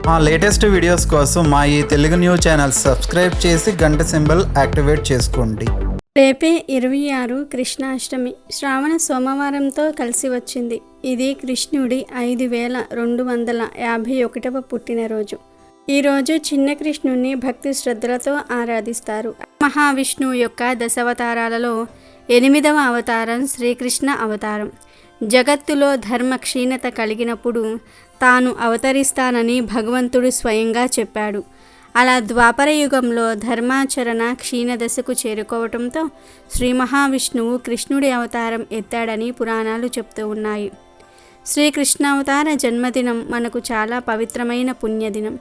మా latest videos కోసం మా ఈ తెలుగు న్యూస్ ఛానల్ సబ్స్క్రైబ్ చేసి గంట సింబల్ యాక్టివేట్ చేసుకోండి. రేపే 26 కృష్ణాష్టమి శ్రావణ సోమవారంతో కలిసి వచ్చింది. ఇది కృష్ణుడి 5251వ పుట్టినరోజు. ఈరోజు చిన్న కృష్ణుని భక్తి శ్రద్ధలతో ఆరాధిస్తారు. మహావిష్ణువు యొక్క దశావతారాలలో 8వ అవతారం శ్రీకృష్ణ అవతారం. జగత్తులో ధర్మ క్షీణత కలిగినప్పుడు తాను అవతరిస్తానని భగవంతుడు స్వయంగా చెప్పాడు. అలా ద్వాపర యుగంలో ధర్మాచరణ క్షీణదశకు చేరుకోవటంతో శ్రీ మహావిష్ణువు కృష్ణుడి అవతారం ఎత్తాడని పురాణాలు చెప్తూ ఉన్నాయి. శ్రీకృష్ణావతార జన్మదినం మనకు చాలా పవిత్రమైన పుణ్యదినం.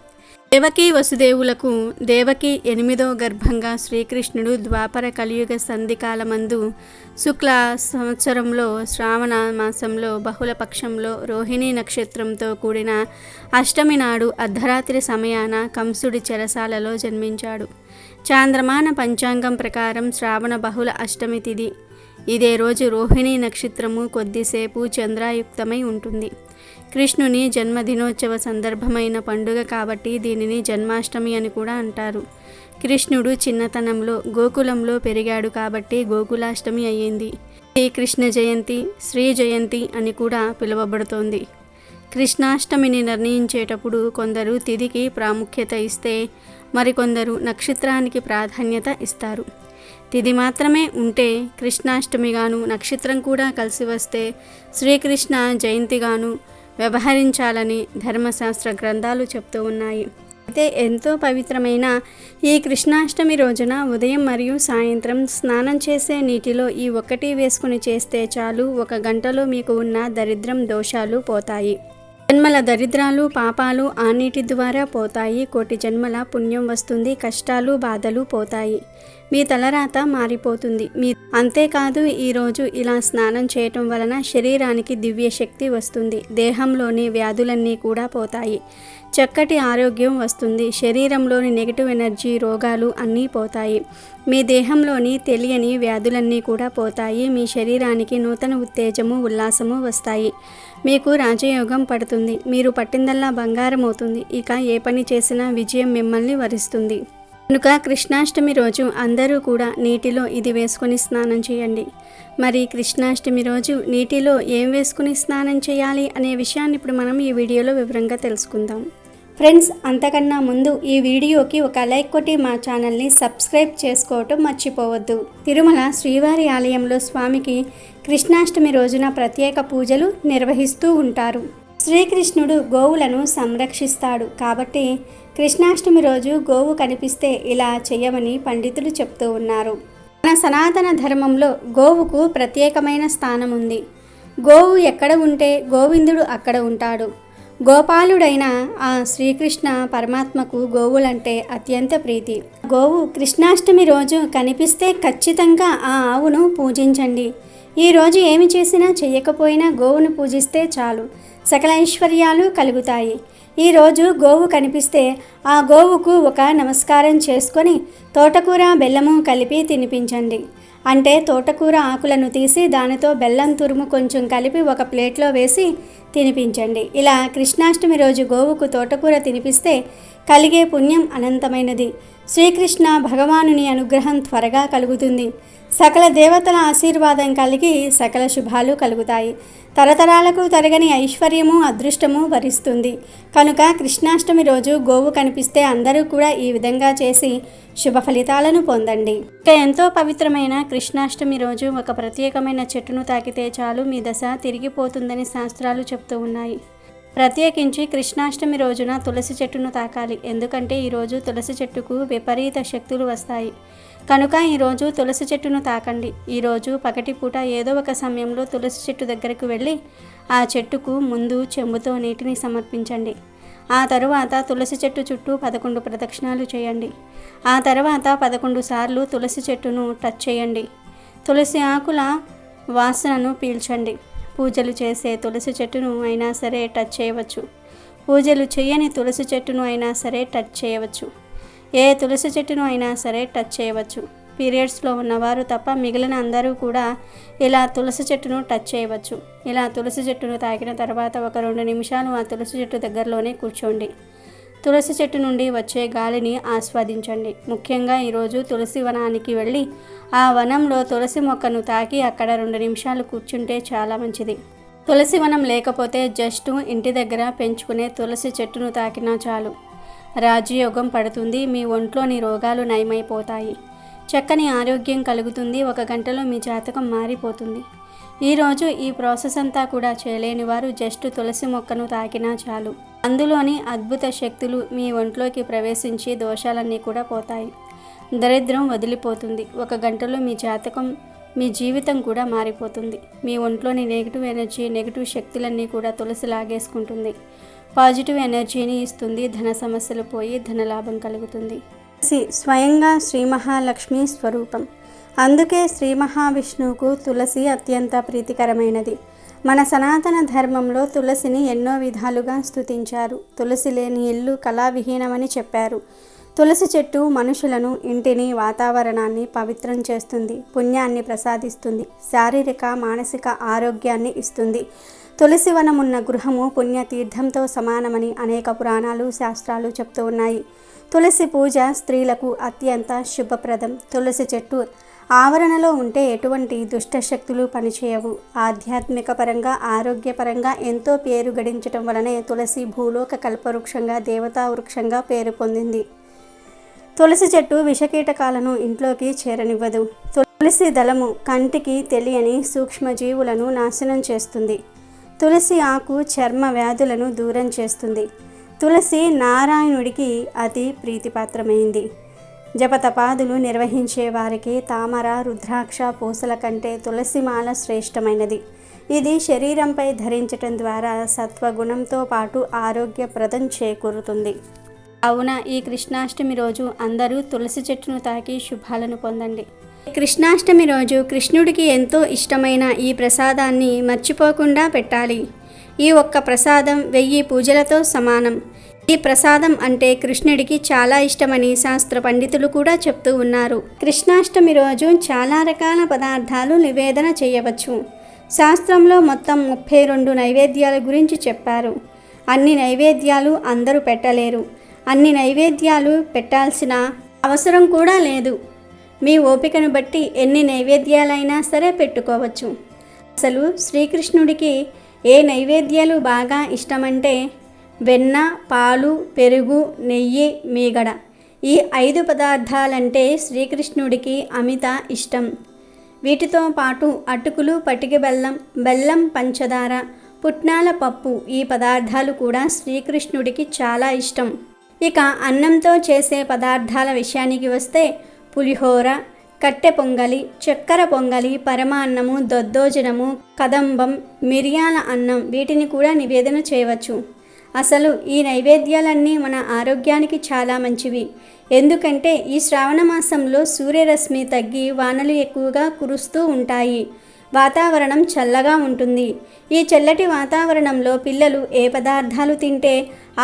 దేవకీ వసుదేవులకు దేవకి 8వ గర్భంగా శ్రీకృష్ణుడు ద్వాపర కలియుగ సంధికాలమందు శుక్ల సంవత్సరంలో శ్రావణ మాసంలో బహుళ పక్షంలో రోహిణీ నక్షత్రంతో కూడిన అష్టమి నాడు అర్ధరాత్రి సమయాన కంసుడి చెరసాలలో జన్మించాడు. చాంద్రమాన పంచాంగం ప్రకారం శ్రావణ బహుళ అష్టమి తిథి. ఇదే రోజు రోహిణీ నక్షత్రము కొద్దిసేపు చంద్రాయుక్తమై ఉంటుంది. కృష్ణుని జన్మదినోత్సవ సందర్భమైన పండుగ కాబట్టి దీనిని జన్మాష్టమి అని కూడా అంటారు. కృష్ణుడు చిన్నతనంలో గోకులంలో పెరిగాడు కాబట్టి గోకులాష్టమి అయ్యింది. ఈ కృష్ణ జయంతి, శ్రీ జయంతి అని కూడా పిలువబడుతోంది. కృష్ణాష్టమిని నిర్ణయించేటప్పుడు కొందరు తిథికి ప్రాముఖ్యత ఇస్తే మరికొందరు నక్షత్రానికి ప్రాధాన్యత ఇస్తారు. తిథి మాత్రమే ఉంటే కృష్ణాష్టమిగాను, నక్షత్రం కూడా కలిసి వస్తే శ్రీకృష్ణ జయంతిగాను వ్యవహరించాలని ధర్మశాస్త్ర గ్రంథాలు చెప్తూ ఉన్నాయి. అయితే ఎంతో పవిత్రమైన ఈ కృష్ణాష్టమి రోజున ఉదయం మరియు సాయంత్రం స్నానం చేసే నీటిలో ఈ ఒక్కటి వేసుకుని చేస్తే చాలు, 1 గంటలో మీకు ఉన్న దరిద్రం దోషాలు పోతాయి. జన్మల దరిద్రాలు పాపాలు ఆ నీటి ద్వారా పోతాయి. 1,000,000 జన్మల పుణ్యం వస్తుంది. కష్టాలు బాధలు పోతాయి. మీ తలరాత మారిపోతుంది. అంతేకాదు ఈరోజు ఇలా స్నానం చేయటం వలన శరీరానికి దివ్య శక్తి వస్తుంది. దేహంలోని వ్యాధులన్నీ కూడా పోతాయి. చక్కటి ఆరోగ్యం వస్తుంది. శరీరంలోని నెగిటివ్ ఎనర్జీ రోగాలు అన్నీ పోతాయి. మీ దేహంలోని తెలియని వ్యాధులన్నీ కూడా పోతాయి. మీ శరీరానికి నూతన ఉత్తేజము ఉల్లాసము వస్తాయి. మీకు రాజయోగం పడుతుంది. మీరు పట్టిందల్లా బంగారం అవుతుంది. ఇక ఏ పని చేసినా విజయం మిమ్మల్ని వరిస్తుంది. కనుక కృష్ణాష్టమి రోజు అందరూ కూడా నీటిలో ఇది వేసుకొని స్నానం చేయండి. మరి కృష్ణాష్టమి రోజు నీటిలో ఏం వేసుకుని స్నానం చేయాలి అనే విషయాన్ని ఇప్పుడు మనం ఈ వీడియోలో వివరంగా తెలుసుకుందాం. ఫ్రెండ్స్, అంతకన్నా ముందు ఈ వీడియోకి ఒక లైక్ కొట్టి మా ఛానల్ని సబ్స్క్రైబ్ చేసుకోవటం మర్చిపోవద్దు. తిరుమల శ్రీవారి ఆలయంలో స్వామికి కృష్ణాష్టమి రోజున ప్రత్యేక పూజలు నిర్వహిస్తూ ఉంటారు. శ్రీకృష్ణుడు గోవులను సంరక్షిస్తాడు కాబట్టి కృష్ణాష్టమి రోజు గోవు కనిపిస్తే ఇలా చేయమని పండితులు చెప్తూ ఉన్నారు. మన సనాతన ధర్మంలో గోవుకు ప్రత్యేకమైన స్థానం ఉంది. గోవు ఎక్కడ ఉంటే గోవిందుడు అక్కడ ఉంటాడు. గోపాలుడైన ఆ శ్రీకృష్ణ పరమాత్మకు గోవులంటే అత్యంత ప్రీతి. గోవు కృష్ణాష్టమి రోజు కనిపిస్తే ఖచ్చితంగా ఆ ఆవును పూజించండి. ఈరోజు ఏమి చేసినా చేయకపోయినా గోవును పూజిస్తే చాలు, సకల ఐశ్వర్యాలు కలుగుతాయి. ఈరోజు గోవు కనిపిస్తే ఆ గోవుకు ఒక నమస్కారం చేసుకొని తోటకూర బెల్లము కలిపి తినిపించండి. అంటే తోటకూర ఆకులను తీసి దానితో బెల్లం తురుము కొంచెం కలిపి ఒక ప్లేట్లో వేసి తినిపించండి. ఇలా కృష్ణాష్టమి రోజు గోవుకు తోటకూర తినిపిస్తే కలిగే పుణ్యం అనంతమైనది. శ్రీకృష్ణ భగవానుని అనుగ్రహం త్వరగా కలుగుతుంది. సకల దేవతల ఆశీర్వాదం కలిగి సకల శుభాలు కలుగుతాయి. తరతరాలకు తరగని ఐశ్వర్యము అదృష్టము వరిస్తుంది. కనుక కృష్ణాష్టమి రోజు గోవు కనిపిస్తే అందరూ కూడా ఈ విధంగా చేసి శుభ ఫలితాలను పొందండి. ఇక ఎంతో పవిత్రమైన కృష్ణాష్టమి రోజు ఒక ప్రత్యేకమైన చెట్టును తాకితే చాలు మీ దశ తిరిగిపోతుందని శాస్త్రాలు చెప్తూ ఉన్నాయి. ప్రత్యేకించి కృష్ణాష్టమి రోజున తులసి చెట్టును తాకాలి. ఎందుకంటే ఈరోజు తులసి చెట్టుకు విపరీత శక్తులు వస్తాయి. కనుక ఈరోజు తులసి చెట్టును తాకండి. ఈరోజు పగటిపూట ఏదో ఒక సమయంలో తులసి చెట్టు దగ్గరకు వెళ్ళి ఆ చెట్టుకు ముందు చెంబుతో నీటిని సమర్పించండి. ఆ తరువాత తులసి చెట్టు చుట్టూ 11 ప్రదక్షిణాలు చేయండి. ఆ తర్వాత 11 సార్లు తులసి చెట్టును టచ్ చేయండి. తులసి ఆకుల వాసనను పీల్చండి. పూజలు చేసే తులసి చెట్టును అయినా సరే టచ్ చేయవచ్చు. పూజలు చేయని తులసి చెట్టును అయినా సరే టచ్ చేయవచ్చు. ఏ తులసి చెట్టును అయినా సరే టచ్ చేయవచ్చు. పీరియడ్స్లో ఉన్నవారు తప్ప మిగిలిన అందరూ కూడా ఇలా తులసి చెట్టును టచ్ చేయవచ్చు. ఇలా తులసి చెట్టును తాకిన తర్వాత ఒక 2 నిమిషాలు ఆ తులసి చెట్టు దగ్గరలోనే కూర్చోండి. తులసి చెట్టు నుండి వచ్చే గాలిని ఆస్వాదించండి. ముఖ్యంగా ఈరోజు తులసి వనానికి వెళ్ళి ఆ వనంలో తులసి మొక్కను తాకి అక్కడ 2 నిమిషాలు కూర్చుంటే చాలా మంచిది. తులసి వనం లేకపోతే జస్ట్ ఇంటి దగ్గర పెంచుకునే తులసి చెట్టును తాకినా చాలు. రాజయోగం పడుతుంది. మీ ఒంట్లోని రోగాలు నయమైపోతాయి. చక్కని ఆరోగ్యం కలుగుతుంది. 1 గంటలో మీ జాతకం మారిపోతుంది. ఈరోజు ఈ ప్రాసెస్ అంతా కూడా చేయలేని వారు జస్ట్ తులసి మొక్కను తాకినా చాలు. అందులోని అద్భుత శక్తులు మీ ఒంట్లోకి ప్రవేశించి దోషాలన్నీ కూడా పోతాయి. దరిద్రం వదిలిపోతుంది. 1 గంటలో మీ జాతకం, మీ జీవితం కూడా మారిపోతుంది. మీ ఒంట్లోని నెగిటివ్ ఎనర్జీ, నెగిటివ్ శక్తులన్నీ కూడా తులసి లాగేసుకుంటుంది. పాజిటివ్ ఎనర్జీని ఇస్తుంది. ధన సమస్యలు పోయి ధనలాభం కలుగుతుంది. తులసి స్వయంగా శ్రీ మహాలక్ష్మి స్వరూపం. అందుకే శ్రీ మహావిష్ణువుకు తులసి అత్యంత ప్రీతికరమైనది. మన సనాతన ధర్మంలో తులసిని ఎన్నో విధాలుగా స్తుతించారు. తులసి లేని ఇల్లు కళావిహీనమని చెప్పారు. తులసి చెట్టు మనుషులను, ఇంటిని, వాతావరణాన్ని పవిత్రం చేస్తుంది. పుణ్యాన్ని ప్రసాదిస్తుంది. శారీరక, మానసిక ఆరోగ్యాన్ని ఇస్తుంది. తులసి వనమున్న గృహము పుణ్యతీర్థంతో సమానమని అనేక పురాణాలు, శాస్త్రాలు చెప్తూ ఉన్నాయి. తులసి పూజ స్త్రీలకు అత్యంత శుభప్రదం. తులసి చెట్టు ఆవరణలో ఉంటే ఎటువంటి దుష్టశక్తులు పనిచేయవు. ఆధ్యాత్మిక పరంగా, ఆరోగ్యపరంగా ఎంతో పేరు గడించటం వలనే తులసి భూలోక కల్పవృక్షంగా, దేవతా వృక్షంగా పేరు పొందింది. తులసి చెట్టు విషకీటకాలను ఇంట్లోకి చేరనివ్వదు. తులసి దళము కంటికి తెలియని సూక్ష్మజీవులను నాశనం చేస్తుంది. తులసి ఆకు చర్మ వ్యాధులను దూరం చేస్తుంది. తులసి నారాయణుడికి అతి ప్రీతిపాత్రమైంది. జపతపాదులు నిర్వహించే వారికి తామర, రుద్రాక్ష, పూసల కంటే తులసిమాల శ్రేష్టమైనది. ఇది శరీరంపై ధరించటం ద్వారా సత్వగుణంతో పాటు ఆరోగ్యప్రదం చేకూరుతుంది. అవున ఈ కృష్ణాష్టమి రోజు అందరూ తులసి చెట్టును తాకి శుభాలను పొందండి. కృష్ణాష్టమి రోజు కృష్ణుడికి ఎంతో ఇష్టమైన ఈ ప్రసాదాన్ని మర్చిపోకుండా పెట్టాలి. ఈ ఒక్క ప్రసాదం 1000 పూజలతో సమానం. ఈ ప్రసాదం అంటే కృష్ణుడికి చాలా ఇష్టమని శాస్త్ర పండితులు కూడా చెప్తూ ఉన్నారు. కృష్ణాష్టమి రోజు చాలా రకాల పదార్థాలు నివేదన చేయవచ్చు. శాస్త్రంలో మొత్తం 32 నైవేద్యాల గురించి చెప్పారు. అన్ని నైవేద్యాలు అందరూ పెట్టలేరు. అన్ని నైవేద్యాలు పెట్టాల్సిన అవసరం కూడా లేదు. మీ ఓపికను బట్టి ఎన్ని నైవేద్యాలైనా సరే పెట్టుకోవచ్చు. అసలు శ్రీకృష్ణుడికి ఏ నైవేద్యాలు బాగా ఇష్టమంటే వెన్న, పాలు, పెరుగు, నెయ్యి, మీగడ. ఈ 5 పదార్థాలంటే శ్రీకృష్ణుడికి అమిత ఇష్టం. వీటితో పాటు అటుకులు, పటిక బెల్లం, బెల్లం, పంచదార, పుట్నాల పప్పు ఈ పదార్థాలు కూడా శ్రీకృష్ణుడికి చాలా ఇష్టం. ఇక అన్నంతో చేసే పదార్థాల విషయానికి వస్తే పులిహోర, కట్టె పొంగలి, చక్కెర పొంగలి, పరమాన్నము, దద్దోజనము, కదంబం, మిరియాల అన్నం వీటిని కూడా నివేదన చేయవచ్చు. అసలు ఈ నైవేద్యాలన్నీ మన ఆరోగ్యానికి చాలా మంచివి. ఎందుకంటే ఈ శ్రావణ మాసంలో సూర్యరశ్మి తగ్గి వానలు ఎక్కువగా కురుస్తూ ఉంటాయి. వాతావరణం చల్లగా ఉంటుంది. ఈ చల్లటి వాతావరణంలో పిల్లలు ఏ పదార్థాలు తింటే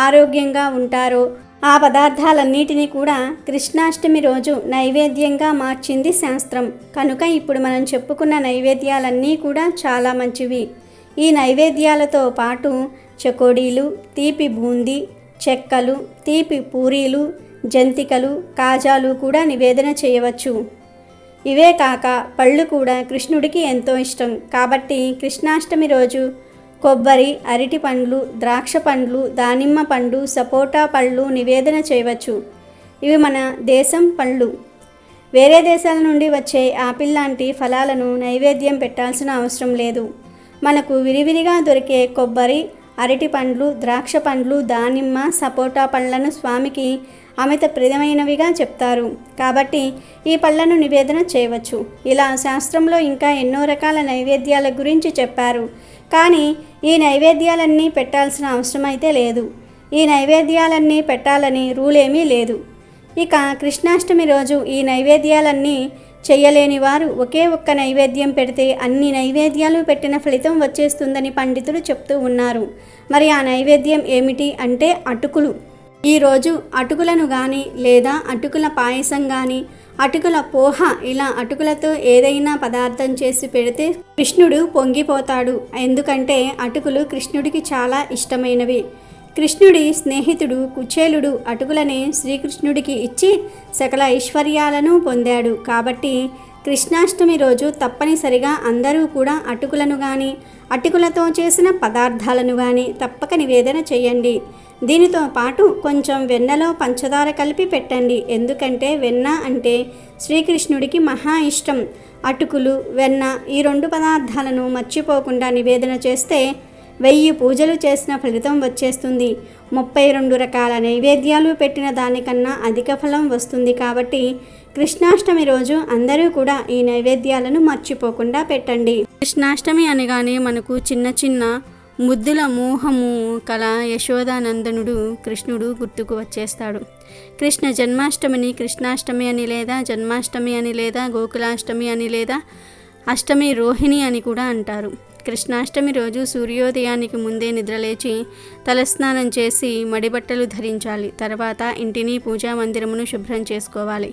ఆరోగ్యంగా ఉంటారో ఆ పదార్థాలన్నిటినీ కూడా కృష్ణాష్టమి రోజు నైవేద్యంగా మార్చింది శాస్త్రం. కనుక ఇప్పుడు మనం చెప్పుకున్న నైవేద్యాలన్నీ కూడా చాలా మంచివి. ఈ నైవేద్యాలతో పాటు చకోడీలు, తీపి బూందీ, చెక్కలు, తీపి పూరీలు, జంతికలు, కాజాలు కూడా నివేదన చేయవచ్చు. ఇవే కాక పళ్ళు కూడా కృష్ణుడికి ఎంతో ఇష్టం. కాబట్టి కృష్ణాష్టమి రోజు కొబ్బరి, అరటి పండ్లు, ద్రాక్ష పండ్లు, దానిమ్మ పండు, సపోటా పళ్ళు నివేదన చేయవచ్చు. ఇవి మన దేశం పళ్ళు. వేరే దేశాల నుండి వచ్చే ఆపిల్ లాంటి ఫలాలను నైవేద్యం పెట్టాల్సిన అవసరం లేదు. మనకు విరివిరిగా దొరికే కొబ్బరి, అరటి పండ్లు, ద్రాక్ష పండ్లు, దానిమ్మ, సపోటా పళ్ళను స్వామికి అమిత ప్రియమైనవిగా చెప్తారు. కాబట్టి ఈ పళ్ళను నివేదన చేయవచ్చు. ఇలా శాస్త్రంలో ఇంకా ఎన్నో రకాల నైవేద్యాల గురించి చెప్పారు. కానీ ఈ నైవేద్యాలన్నీ పెట్టాల్సిన అవసరం అయితే లేదు. ఈ నైవేద్యాలన్నీ పెట్టాలని రూల్ ఏమీ లేదు. ఇక కృష్ణాష్టమి రోజు ఈ నైవేద్యాలన్నీ చెయ్యలేని వారు ఒకే ఒక్క నైవేద్యం పెడితే అన్ని నైవేద్యాలు పెట్టిన ఫలితం వచ్చేస్తుందని పండితులు చెప్తూ ఉన్నారు. మరి ఆ నైవేద్యం ఏమిటి అంటే అటుకులు. ఈరోజు అటుకులను కానీ లేదా అటుకుల పాయసం కానీ, అటుకుల పోహ ఇలా అటుకులతో ఏదైనా పదార్థం చేసి పెడితే కృష్ణుడు పొంగిపోతాడు. ఎందుకంటే అటుకులు కృష్ణుడికి చాలా ఇష్టమైనవి. కృష్ణుడి స్నేహితుడు కుచేలుడు అటుకులని శ్రీకృష్ణుడికి ఇచ్చి సకల ఐశ్వర్యాలను పొందాడు. కాబట్టి కృష్ణాష్టమి రోజు తప్పనిసరిగా అందరూ కూడా అటుకులను కానీ అటుకులతో చేసిన పదార్థాలను కానీ తప్పక నివేదన చేయండి. దీనితో పాటు కొంచెం వెన్నలో పంచదార కలిపి పెట్టండి. ఎందుకంటే వెన్న అంటే శ్రీకృష్ణుడికి మహా ఇష్టం. అటుకులు వెన్న ఈ 2 పదార్థాలను మర్చిపోకుండా నివేదన చేస్తే 1000 పూజలు చేసిన ఫలితం వచ్చేస్తుంది. 32 రకాల నైవేద్యాలు పెట్టిన దానికన్నా అధిక ఫలం వస్తుంది. కాబట్టి కృష్ణాష్టమి రోజు అందరూ కూడా ఈ నైవేద్యాలను మర్చిపోకుండా పెట్టండి. కృష్ణాష్టమి అనగానే మనకు చిన్న చిన్న ముద్దుల మోహము కల యశోదానందనుడు కృష్ణుడు గుర్తుకు వచ్చేస్తాడు. కృష్ణ జన్మాష్టమిని కృష్ణాష్టమి అని లేదా జన్మాష్టమి అని లేదా గోకులాష్టమి అని లేదా అష్టమి రోహిణి అని కూడా అంటారు. కృష్ణాష్టమి రోజు సూర్యోదయానికి ముందే నిద్రలేచి తలస్నానం చేసి మడిబట్టలు ధరించాలి. తర్వాత ఇంటిని పూజా మందిరమును శుభ్రం చేసుకోవాలి.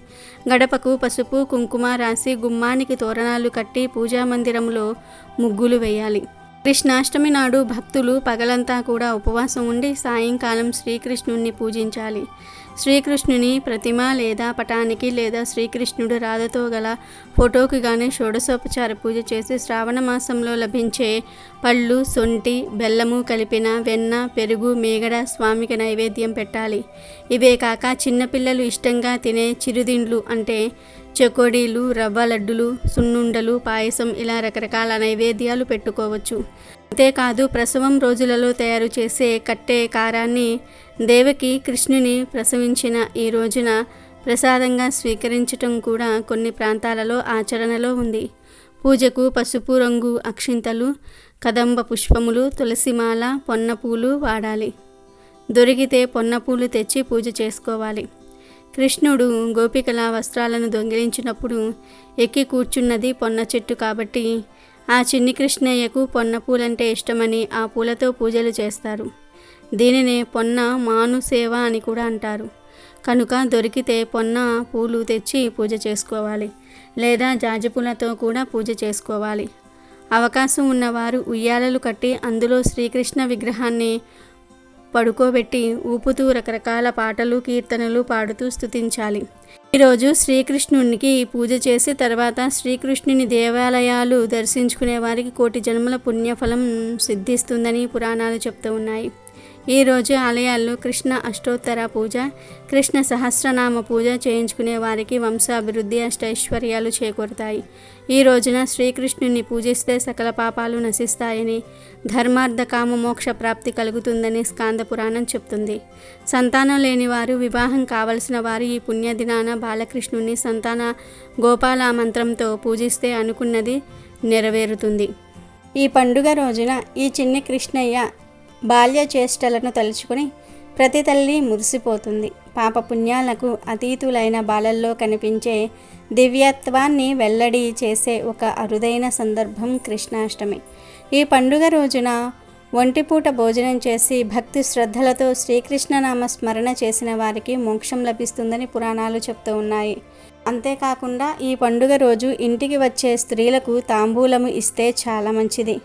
గడపకు పసుపు కుంకుమ రాసి గుమ్మానికి తోరణాలు కట్టి పూజా మందిరములో ముగ్గులు వేయాలి. కృష్ణాష్టమి నాడు భక్తులు పగలంతా కూడా ఉపవాసం ఉండి సాయంకాలం శ్రీకృష్ణుణ్ణి పూజించాలి. శ్రీకృష్ణుని ప్రతిమ లేదా పటానికి లేదా శ్రీకృష్ణుడు రాధతో గల ఫోటోకి కానీ షోడశోపచార పూజ చేసి శ్రావణ మాసంలో లభించే పళ్ళు సొంటి బెల్లము కలిపిన వెన్న పెరుగు మేగడ స్వామికి నైవేద్యం పెట్టాలి. ఇవే కాక చిన్నపిల్లలు ఇష్టంగా తినే చిరుదిండ్లు అంటే చెకోడీలు రవ్వ లడ్డులు సున్నుండలు పాయసం ఇలా రకరకాల నైవేద్యాలు పెట్టుకోవచ్చు. అంతేకాదు ప్రసవం రోజులలో తయారు చేసే కట్టే కారాన్ని దేవకి కృష్ణుని ప్రసవించిన ఈ రోజున ప్రసాదంగా స్వీకరించటం కూడా కొన్ని ప్రాంతాలలో ఆచరణలో ఉంది. పూజకు పసుపు రంగు అక్షింతలు కదంబ పుష్పములు తులసిమాల పొన్నపూలు వాడాలి. దొరికితే పొన్నపూలు తెచ్చి పూజ చేసుకోవాలి. కృష్ణుడు గోపికల వస్త్రాలను దొంగిలించినప్పుడు ఎక్కి కూర్చున్నది పొన్న చెట్టు కాబట్టి ఆ చిన్ని కృష్ణయ్యకు పొన్న పూలంటే ఇష్టమని ఆ పూలతో పూజలు చేస్తారు. దీనినే పొన్న మాను సేవ అని కూడా అంటారు. కనుక దొరికితే పొన్న పూలు తెచ్చి పూజ చేసుకోవాలి. లేదా జాజి పూలతో కూడా పూజ చేసుకోవాలి. అవకాశం ఉన్నవారు ఉయ్యాలలు కట్టి అందులో శ్రీకృష్ణ విగ్రహాన్ని పడుకోబెట్టి ఊపుతూ రకరకాల పాటలు కీర్తనలు పాడుతూ స్తుతించాలి. ఈరోజు శ్రీకృష్ణునికి పూజ చేసి తర్వాత శ్రీకృష్ణుని దేవాలయాలు దర్శించుకునే వారికి 1,000,000 జన్మల పుణ్యఫలం సిద్ధిస్తుందని పురాణాలు చెప్తూ ఉన్నాయి. ఈరోజు ఆలయాల్లో కృష్ణ అష్టోత్తర పూజ కృష్ణ సహస్రనామ పూజ చేయించుకునే వారికి వంశాభివృద్ధి అష్టైశ్వర్యాలు చేకూరుతాయి. ఈ రోజున శ్రీకృష్ణుని పూజిస్తే సకల పాపాలు నశిస్తాయని ధర్మార్థ కామ మోక్ష ప్రాప్తి కలుగుతుందని స్కాంద పురాణం చెప్తుంది. సంతానం లేని వారు వివాహం కావలసిన వారు ఈ పుణ్యదినాన బాలకృష్ణుని సంతాన గోపాల మంత్రంతో పూజిస్తే అనుకున్నది నెరవేరుతుంది. ఈ పండుగ రోజున ఈ చిన్ని కృష్ణయ్య బాల్య చేష్టలను తలుచుకుని ప్రతి తల్లి మురిసిపోతుంది. పాపపుణ్యాలకు అతీతులైన బాలల్లో కనిపించే దివ్యత్వాన్ని వెల్లడి చేసే ఒక అరుదైన సందర్భం కృష్ణాష్టమి. ఈ పండుగ రోజున ఒంటిపూట భోజనం చేసి భక్తి శ్రద్ధలతో శ్రీకృష్ణనామ స్మరణ చేసిన వారికి మోక్షం లభిస్తుందని పురాణాలు చెప్తూ ఉన్నాయి. అంతేకాకుండా ఈ పండుగ రోజు ఇంటికి వచ్చే స్త్రీలకు తాంబూలము ఇస్తే చాలా మంచిది.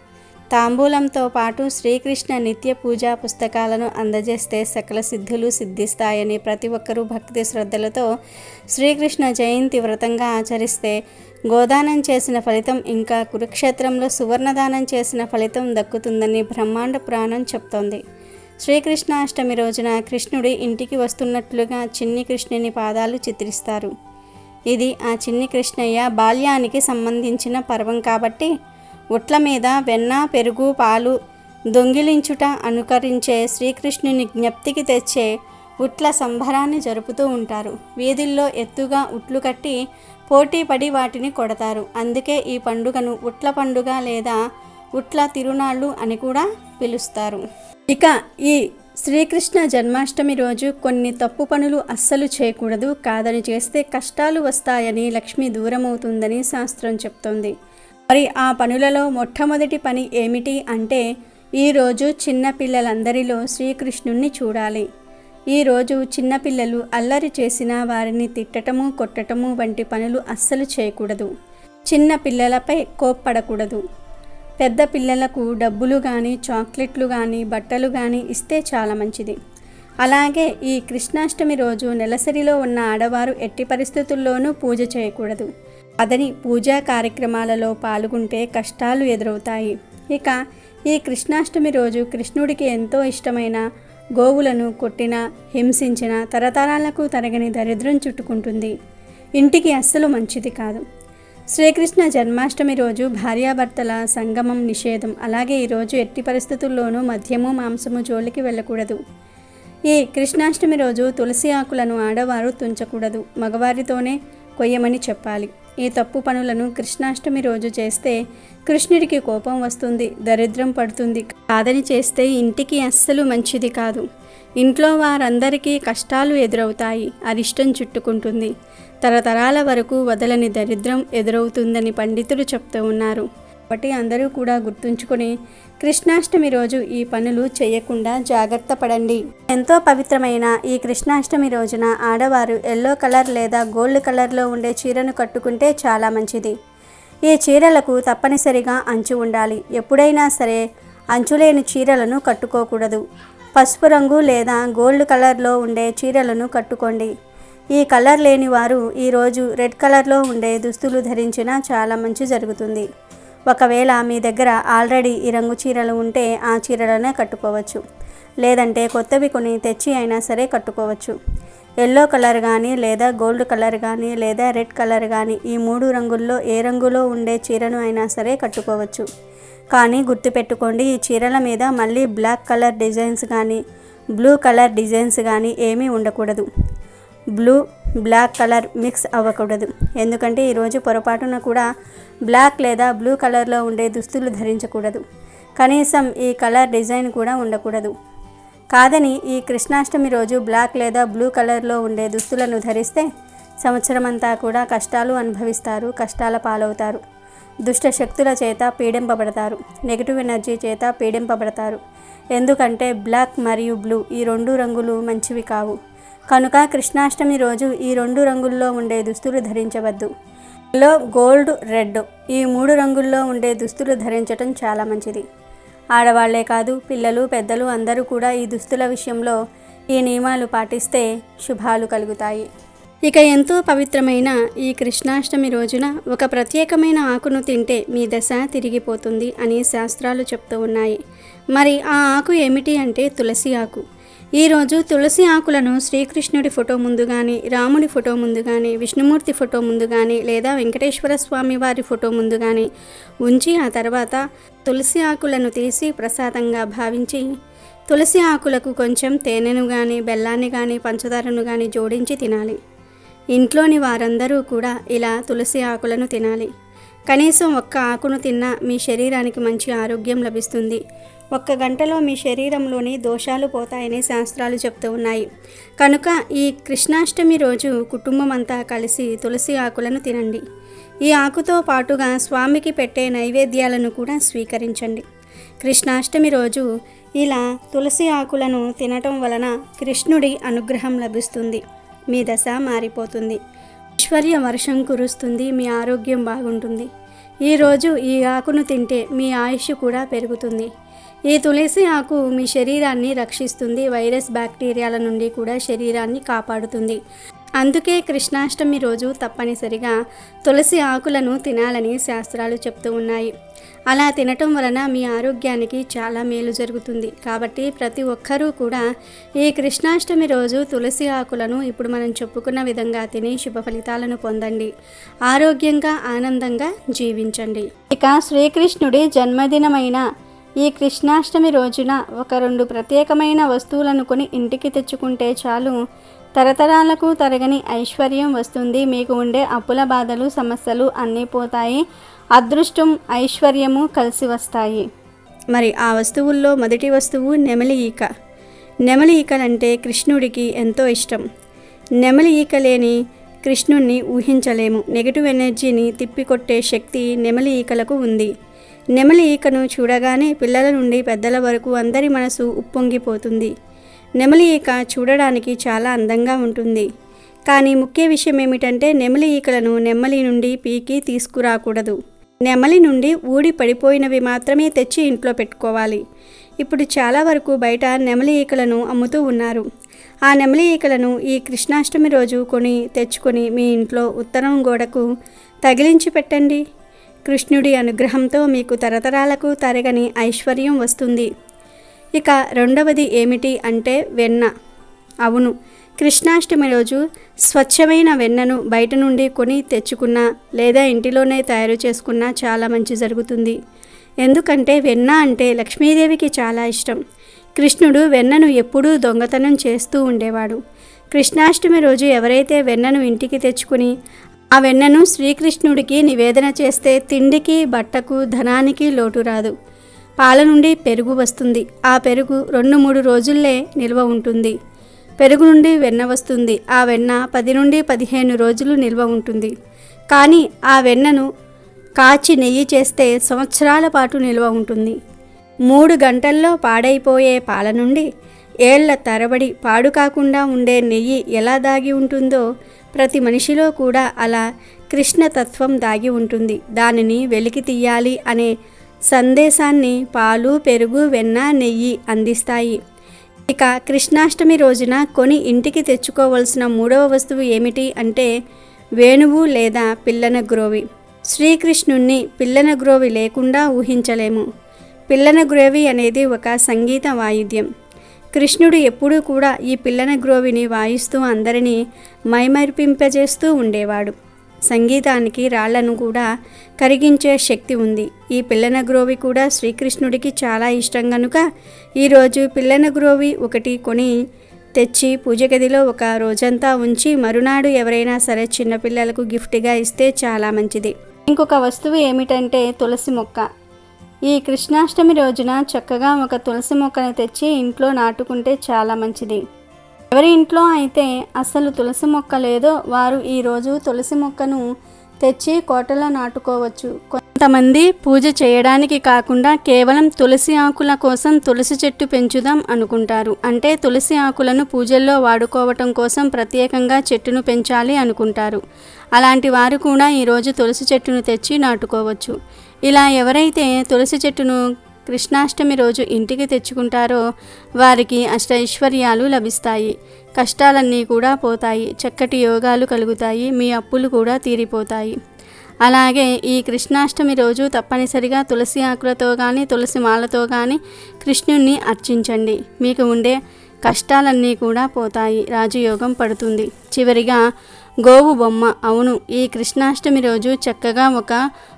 తాంబూలంతో పాటు శ్రీకృష్ణ నిత్య పూజా పుస్తకాలను అందజేస్తే సకల సిద్ధులు సిద్ధిస్తాయని ప్రతి ఒక్కరూ భక్తి శ్రద్ధలతో శ్రీకృష్ణ జయంతి వ్రతంగా ఆచరిస్తే గోదానం చేసిన ఫలితం ఇంకా కురుక్షేత్రంలో సువర్ణదానం చేసిన ఫలితం దక్కుతుందని బ్రహ్మాండ పురాణం చెప్తోంది. శ్రీకృష్ణాష్టమి రోజున కృష్ణుడి ఇంటికి వస్తున్నట్లుగా చిన్ని కృష్ణుని పాదాలు చిత్రిస్తారు. ఇది ఆ చిన్ని కృష్ణయ్య బాల్యానికి సంబంధించిన పర్వం కాబట్టి ఉట్ల మీద వెన్న పెరుగు పాలు దొంగిలించుట అనుకరించే శ్రీకృష్ణుని జ్ఞప్తికి తెచ్చే ఉట్ల సంబరాన్ని జరుపుతూ ఉంటారు. వీధుల్లో ఎత్తుగా ఉట్లు కట్టి పోటీ పడి వాటిని కొడతారు. అందుకే ఈ పండుగను ఉట్ల పండుగ లేదా ఉట్ల తిరునాళ్ళు అని కూడా పిలుస్తారు. ఇక ఈ శ్రీకృష్ణ జన్మాష్టమి రోజు కొన్ని తప్పు పనులు అస్సలు చేయకూడదు. కాదని చేస్తే కష్టాలు వస్తాయని లక్ష్మి దూరమవుతుందని శాస్త్రం చెప్తోంది. మరి ఆ పనులలో మొట్టమొదటి పని ఏమిటి అంటే ఈరోజు చిన్నపిల్లలందరిలో శ్రీకృష్ణుణ్ణి చూడాలి. ఈరోజు చిన్నపిల్లలు అల్లరి చేసిన వారిని తిట్టటము కొట్టటము వంటి పనులు అస్సలు చేయకూడదు. చిన్న పిల్లలపై కోప్పడకూడదు. పెద్ద పిల్లలకు డబ్బులు కానీ చాక్లెట్లు కానీ బట్టలు కానీ ఇస్తే చాలా మంచిది. అలాగే ఈ కృష్ణాష్టమి రోజు నెలసరిలో ఉన్న ఆడవారు ఎట్టి పరిస్థితుల్లోనూ పూజ చేయకూడదు. అదని పూజా కార్యక్రమాలలో పాల్గొంటే కష్టాలు ఎదురవుతాయి. ఇక ఈ కృష్ణాష్టమి రోజు కృష్ణుడికి ఎంతో ఇష్టమైన గోవులను కొట్టిన హింసించిన తరతరాలకు తరగని దరిద్రం చుట్టుకుంటుంది. ఇంటికి అస్సలు మంచిది కాదు. శ్రీకృష్ణ జన్మాష్టమి రోజు భార్యాభర్తల సంగమం నిషేధం. అలాగే ఈరోజు ఎట్టి పరిస్థితుల్లోనూ మద్యము మాంసము జోలికి వెళ్ళకూడదు. ఈ కృష్ణాష్టమి రోజు తులసి ఆకులను ఆడవారు తుంచకూడదు, మగవారితోనే కొయ్యమని చెప్పాలి. ఈ తప్పు పనులను కృష్ణాష్టమి రోజు చేస్తే కృష్ణుడికి కోపం వస్తుంది, దరిద్రం పడుతుంది. కాదని చేస్తే ఇంటికి అస్సలు మంచిది కాదు. ఇంట్లో వారందరికీ కష్టాలు ఎదురవుతాయి, అరిష్టం చుట్టుకుంటుంది, తరతరాల వరకు వదలని దరిద్రం ఎదురవుతుందని పండితులు చెప్తూ ఉన్నారు. కాబట్టి అందరూ కూడా గుర్తుంచుకొని కృష్ణాష్టమి రోజు ఈ పనులు చేయకుండా జాగ్రత్త పడండి. ఎంతో పవిత్రమైన ఈ కృష్ణాష్టమి రోజున ఆడవారు ఎల్లో కలర్ లేదా గోల్డ్ కలర్లో ఉండే చీరను కట్టుకుంటే చాలా మంచిది. ఈ చీరలకు తప్పనిసరిగా అంచు ఉండాలి. ఎప్పుడైనా సరే అంచులేని చీరలను కట్టుకోకూడదు. పసుపు రంగు లేదా గోల్డ్ కలర్లో ఉండే చీరలను కట్టుకోండి. ఈ కలర్ లేని వారు ఈరోజు రెడ్ కలర్లో ఉండే దుస్తులు ధరించినా చాలా మంచి జరుగుతుంది. ఒకవేళ మీ దగ్గర ఆల్రెడీ ఈ రంగు చీరలు ఉంటే ఆ చీరలనే కట్టుకోవచ్చు, లేదంటే కొత్తవి కొని తెచ్చి అయినా సరే కట్టుకోవచ్చు. ఎల్లో కలర్ కానీ లేదా గోల్డ్ కలర్ కానీ లేదా రెడ్ కలర్ కానీ ఈ 3 రంగుల్లో ఏ రంగులో ఉండే చీరను అయినా సరే కట్టుకోవచ్చు. కానీ గుర్తుపెట్టుకోండి, ఈ చీరల మీద మళ్ళీ బ్లాక్ కలర్ డిజైన్స్ కానీ బ్లూ కలర్ డిజైన్స్ కానీ ఏమీ ఉండకూడదు. బ్లూ బ్లాక్ కలర్ మిక్స్ అవ్వకూడదు. ఎందుకంటే ఈరోజు పొరపాటున కూడా బ్లాక్ లేదా బ్లూ కలర్లో ఉండే దుస్తులు ధరించకూడదు. కనీసం ఈ కలర్ డిజైన్ కూడా ఉండకూడదు. కాదని ఈ కృష్ణాష్టమి రోజు బ్లాక్ లేదా బ్లూ కలర్లో ఉండే దుస్తులను ధరిస్తే సంవత్సరం అంతా కూడా కష్టాలు అనుభవిస్తారు, కష్టాల పాలవుతారు. దుష్ట శక్తుల చేత పీడింపబడతారు, నెగిటివ్ ఎనర్జీ చేత పీడింపబడతారు. ఎందుకంటే బ్లాక్ మరియు బ్లూ ఈ 2 రంగులు మంచివి కావు. కనుక కృష్ణాష్టమి రోజు ఈ 2 రంగుల్లో ఉండే దుస్తులు ధరించవద్దు. ఎల్లో, గోల్డ్, రెడ్ ఈ 3 రంగుల్లో ఉండే దుస్తులు ధరించటం చాలా మంచిది. ఆడవాళ్లే కాదు, పిల్లలు పెద్దలు అందరూ కూడా ఈ దుస్తుల విషయంలో ఈ నియమాలు పాటిస్తే శుభాలు కలుగుతాయి. ఇక ఎంతో పవిత్రమైన ఈ కృష్ణాష్టమి రోజున ఒక ప్రత్యేకమైన ఆకును తింటే మీ దశ తిరిగిపోతుంది అని శాస్త్రాలు చెప్తూ ఉన్నాయి. మరి ఆ ఆకు ఏమిటి అంటే తులసి ఆకు. ఈరోజు తులసి ఆకులను శ్రీకృష్ణుడి ఫోటో ముందు కానీ, రాముడి ఫోటో ముందు కానీ, విష్ణుమూర్తి ఫోటో ముందు కానీ లేదా వెంకటేశ్వర స్వామి వారి ఫోటో ముందు కానీ ఉంచి ఆ తర్వాత తులసి ఆకులను తీసి ప్రసాదంగా భావించి తులసి ఆకులకు కొంచెం తేనెను కానీ, బెల్లాన్ని కానీ, పంచదారను కానీ జోడించి తినాలి. ఇంట్లోని వారందరూ కూడా ఇలా తులసి ఆకులను తినాలి. కనీసం ఒక్క ఆకును తిన్నా మీ శరీరానికి మంచి ఆరోగ్యం లభిస్తుంది. 1 గంటలో మీ శరీరంలోని దోషాలు పోతాయని శాస్త్రాలు చెప్తూ ఉన్నాయి. కనుక ఈ కృష్ణాష్టమి రోజు కుటుంబం అంతా కలిసి తులసి ఆకులను తినండి. ఈ ఆకుతో పాటుగా స్వామికి పెట్టే నైవేద్యాలను కూడా స్వీకరించండి. కృష్ణాష్టమి రోజు ఇలా తులసి ఆకులను తినటం వలన కృష్ణుడి అనుగ్రహం లభిస్తుంది. మీ దశ మారిపోతుంది, ఐశ్వర్య వర్షం కురుస్తుంది, మీ ఆరోగ్యం బాగుంటుంది. ఈరోజు ఈ ఆకును తింటే మీ ఆయుష్ కూడా పెరుగుతుంది. ఈ తులసి ఆకు మీ శరీరాన్ని రక్షిస్తుంది, వైరస్ బ్యాక్టీరియాల నుండి కూడా శరీరాన్ని కాపాడుతుంది. అందుకే కృష్ణాష్టమి రోజు తప్పనిసరిగా తులసి ఆకులను తినాలని శాస్త్రాలు చెప్తూ ఉన్నాయి. అలా తినటం వలన మీ ఆరోగ్యానికి చాలా మేలు జరుగుతుంది. కాబట్టి ప్రతి ఒక్కరూ కూడా ఈ కృష్ణాష్టమి రోజు తులసి ఆకులను ఇప్పుడు మనం చెప్పుకున్న విధంగా తిని శుభ ఫలితాలను పొందండి. ఆరోగ్యంగా ఆనందంగా జీవించండి. ఇక శ్రీకృష్ణుడి జన్మదినమైన ఈ కృష్ణాష్టమి రోజున ఒక 2 ప్రత్యేకమైన వస్తువులను కొని ఇంటికి తెచ్చుకుంటే చాలు, తరతరాలకు తరగని ఐశ్వర్యం వస్తుంది. మీకు ఉండే అప్పుల బాధలు సమస్యలు అన్నీ పోతాయి. అదృష్టం ఐశ్వర్యము కలిసి వస్తాయి. మరి ఆ వస్తువుల్లో మొదటి వస్తువు నెమలి ఈక. నెమలి ఈకలంటే కృష్ణుడికి ఎంతో ఇష్టం. నెమలి ఈక లేని కృష్ణుణ్ణి ఊహించలేము. నెగిటివ్ ఎనర్జీని తిప్పికొట్టే శక్తి నెమలి ఈకలకు ఉంది. నెమలి ఈకను చూడగానే పిల్లల నుండి పెద్దల వరకు అందరి మనసు ఉప్పొంగిపోతుంది. నెమలి ఈక చూడడానికి చాలా అందంగా ఉంటుంది. కానీ ముఖ్య విషయం ఏమిటంటే నెమలి ఈకలను నెమ్మలి నుండి పీకి తీసుకురాకూడదు. నెమలి నుండి ఊడి పడిపోయినవి మాత్రమే తెచ్చి ఇంట్లో పెట్టుకోవాలి. ఇప్పుడు చాలా వరకు బయట నెమలి ఈకలను అమ్ముతూ ఉన్నారు. ఆ నెమలి ఈకలను ఈ కృష్ణాష్టమి రోజు తెచ్చుకొని మీ ఇంట్లో ఉత్తరం గోడకు తగిలించి పెట్టండి. కృష్ణుడి అనుగ్రహంతో మీకు తరతరాలకు తరగని ఐశ్వర్యం వస్తుంది. ఇక రెండవది ఏమిటి అంటే వెన్న. అవును, కృష్ణాష్టమి రోజు స్వచ్ఛమైన వెన్నను బయట నుండి కొని తెచ్చుకున్నా లేదా ఇంటిలోనే తయారు చేసుకున్నా చాలా మంచి జరుగుతుంది. ఎందుకంటే వెన్న అంటే లక్ష్మీదేవికి చాలా ఇష్టం. కృష్ణుడు వెన్నను ఎప్పుడూ దొంగతనం చేస్తూ ఉండేవాడు. కృష్ణాష్టమి రోజు ఎవరైతే వెన్నను ఇంటికి తెచ్చుకుని ఆ వెన్నను శ్రీకృష్ణుడికి నివేదన చేస్తే తిండికి, బట్టకు, ధనానికి లోటు రాదు. పాల నుండి పెరుగు వస్తుంది. ఆ పెరుగు 2-3 రోజుల్లే నిల్వ ఉంటుంది. పెరుగు నుండి వెన్న వస్తుంది. ఆ వెన్న 10 నుండి 15 రోజులు నిల్వ ఉంటుంది. కానీ ఆ వెన్నను కాచి నెయ్యి చేస్తే సంవత్సరాల పాటు నిల్వ ఉంటుంది. 3 గంటల్లో పాడైపోయే పాల నుండి ఏళ్ల తరబడి పాడు కాకుండా ఉండే నెయ్యి ఎలా దాగి ఉంటుందో ప్రతి మనిషిలో కూడా అలా కృష్ణతత్వం దాగి ఉంటుంది. దానిని వెలికి తీయాలి అనే సందేశాన్ని పాలు, పెరుగు, వెన్న, నెయ్యి అందిస్తాయి. ఇక కృష్ణాష్టమి రోజున కొని ఇంటికి తెచ్చుకోవలసిన 3వ వస్తువు ఏమిటి అంటే వేణువు లేదా పిల్లన గ్రోవి. శ్రీకృష్ణుణ్ణి పిల్లన గ్రోవి లేకుండా ఊహించలేము. పిల్లన గ్రోవి అనేది ఒక సంగీత వాయిద్యం. కృష్ణుడు ఎప్పుడూ కూడా ఈ పిల్లన గ్రోవిని వాయిస్తూ అందరినీ మైమరిపింపజేస్తూ ఉండేవాడు. సంగీతానికి రాళ్లను కూడా కరిగించే శక్తి ఉంది. ఈ పిల్లన గ్రోవి కూడా శ్రీకృష్ణుడికి చాలా ఇష్టం కనుక ఈరోజు పిల్లన గ్రోవి ఒకటి కొని తెచ్చి పూజ గదిలో ఒక రోజంతా ఉంచి మరునాడు ఎవరైనా సరే చిన్నపిల్లలకు గిఫ్ట్గా ఇస్తే చాలా మంచిది. ఇంకొక వస్తువు ఏమిటంటే తులసి మొక్క. ఈ కృష్ణాష్టమి రోజున చక్కగా ఒక తులసి మొక్కను తెచ్చి ఇంట్లో నాటుకుంటే చాలా మంచిది. ఎవరి ఇంట్లో అయితే అసలు తులసి మొక్క లేదో వారు ఈరోజు తులసి మొక్కను తెచ్చి కోటలో నాటుకోవచ్చు. కొంతమంది పూజ చేయడానికి కాకుండా కేవలం తులసి ఆకుల కోసం తులసి చెట్టు పెంచుదాం అనుకుంటారు. అంటే తులసి ఆకులను పూజల్లో వాడుకోవటం కోసం ప్రత్యేకంగా చెట్టును పెంచాలి అనుకుంటారు. అలాంటి వారు కూడా ఈరోజు తులసి చెట్టును తెచ్చి నాటుకోవచ్చు. ఇలా ఎవరైతే తులసి చెట్టును కృష్ణాష్టమి రోజు ఇంటికి తెచ్చుకుంటారో వారికి అష్టైశ్వర్యాలు లభిస్తాయి. కష్టాలన్నీ కూడా పోతాయి. చక్కటి యోగాలు కలుగుతాయి. మీ అప్పులు కూడా తీరిపోతాయి. అలాగే ఈ కృష్ణాష్టమి రోజు తప్పనిసరిగా తులసి ఆకులతో కానీ తులసి మాలతో కానీ కృష్ణుణ్ణి అర్చించండి. మీకు ఉండే కష్టాలన్నీ కూడా పోతాయి. రాజయోగం పడుతుంది. చివరిగా గోవు బొమ్మ. అవును, ఈ కృష్ణాష్టమి రోజు చక్కగా ఒక